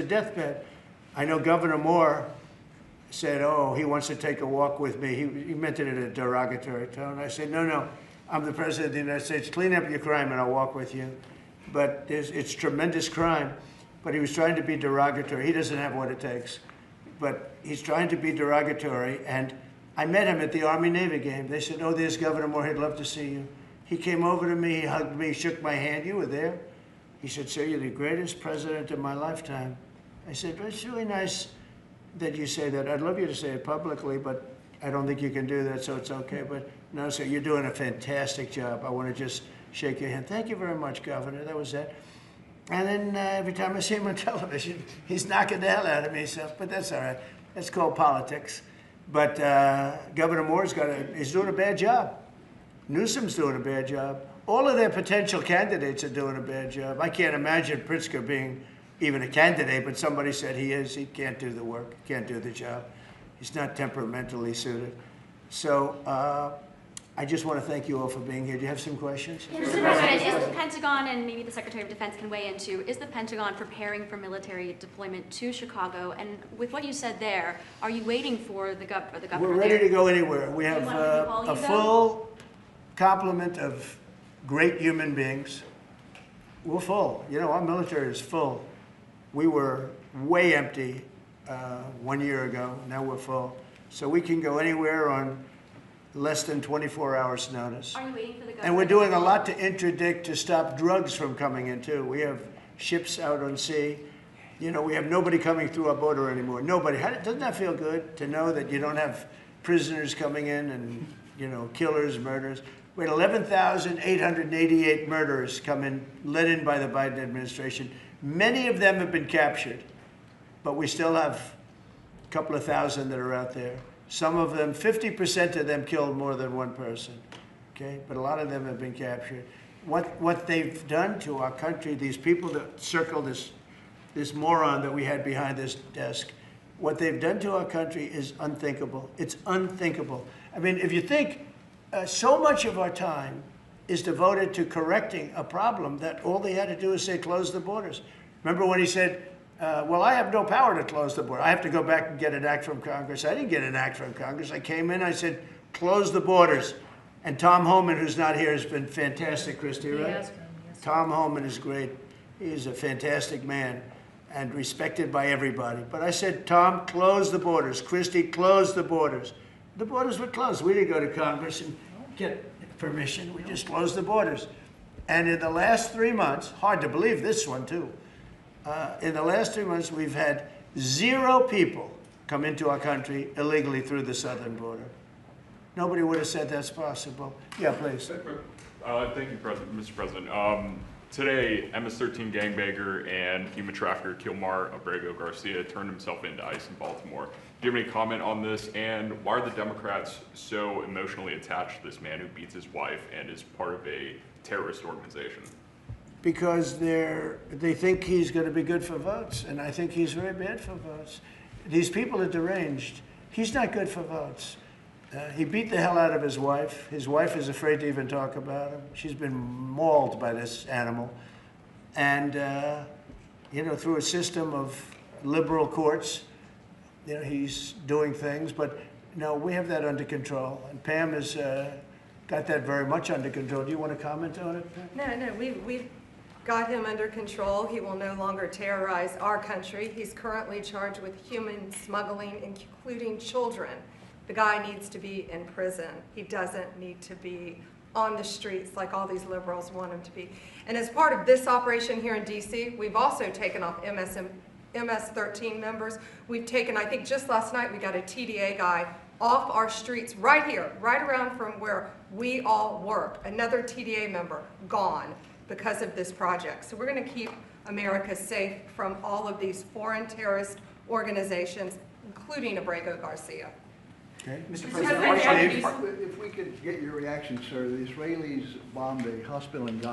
deathbed. I know Governor Moore said, oh, he wants to take a walk with me. He meant it in a derogatory tone. I said, no, I'm the President of the United States. Clean up your crime and I'll walk with you. But it's tremendous crime. But he was trying to be derogatory. He doesn't have what it takes. But he's trying to be derogatory. And I met him at the Army-Navy game. They said, oh, there's Governor Moore. He'd love to see you. He came over to me. He hugged me, shook my hand. You were there. He said, sir, you're the greatest president of my lifetime. I said, well, it's really nice that you say that. I'd love you to say it publicly, but I don't think you can do that, so it's okay. But no, sir, you're doing a fantastic job. I want to just shake your hand. Thank you very much, Governor. That was that. And then every time I see him on television, he's knocking the hell out of me. So, but that's all right. That's called politics. But Governor Moore's he's doing a bad job. Newsom's doing a bad job. All of their potential candidates are doing a bad job. I can't imagine Pritzker being even a candidate, but somebody said he is. He can't do the work, can't do the job. He's not temperamentally suited. So I just want to thank you all for being here. Do you have some questions? Mr. President, is the Pentagon, and maybe the Secretary of Defense can weigh in too, is the Pentagon preparing for military deployment to Chicago? And with what you said there, are you waiting for the governor We're ready to go anywhere. We have a full complement of great human beings. We're full. You know, our military is full. We were way empty 1 year ago. Now we're full. So we can go anywhere on less than 24 hours notice. Are you waiting for the governor? And we're doing a lot to interdict to stop drugs from coming in too. We have ships out on sea. You know, we have nobody coming through our border anymore. Nobody. Doesn't that feel good to know that you don't have prisoners coming in and, you know, killers, murderers? We had 11,888 murderers come in, led in by the Biden administration. Many of them have been captured, but we still have a couple of thousand that are out there. Some of them, 50% of them killed more than one person, okay? But a lot of them have been captured. What they've done to our country, these people that circle this moron that we had behind this desk, what they've done to our country is unthinkable. It's unthinkable. I mean, if you think so much of our time is devoted to correcting a problem that all they had to do is say, close the borders. Remember when he said, well, I have no power to close the border. I have to go back and get an act from Congress. I didn't get an act from Congress. I came in, I said, close the borders. And Tom Homan, who's not here, has been fantastic, Christy, right? Yes. Tom Homan is great. He's a fantastic man and respected by everybody. But I said, Tom, close the borders. Christy, close the borders. The borders were closed. We didn't go to Congress and get permission. We just closed the borders. And in the last 3 months, hard to believe this one too, in the last 3 months, we've had 0 people come into our country illegally through the southern border. Nobody would have said that's possible. Yeah, please. Thank you, Mr. President. Today, MS-13 gangbanger and human trafficker Kilmar Abrego Garcia turned himself into ICE in Baltimore. Do you have any comment on this? And why are the Democrats so emotionally attached to this man who beats his wife and is part of a terrorist organization? Because they think he's going to be good for votes, and I think he's very bad for votes. These people are deranged. He's not good for votes. He beat the hell out of his wife. His wife is afraid to even talk about him. She's been mauled by this animal. And, you know, through a system of liberal courts, you know, he's doing things. But, no, we have that under control. And Pam has got that very much under control. Do you want to comment on it, Pam? No, we've got him under control. He will no longer terrorize our country. He's currently charged with human smuggling, including children. The guy needs to be in prison. He doesn't need to be on the streets like all these liberals want him to be. And as part of this operation here in DC, we've also taken off MS-13 members. We've taken, I think just last night, we got a TDA guy off our streets right here, right around from where we all work. Another TDA member gone because of this project. So we're going to keep America safe from all of these foreign terrorist organizations, including Abrego Garcia. Okay. Mr. President, if we could get your reaction, sir, the Israelis bombed a hospital in Gaza.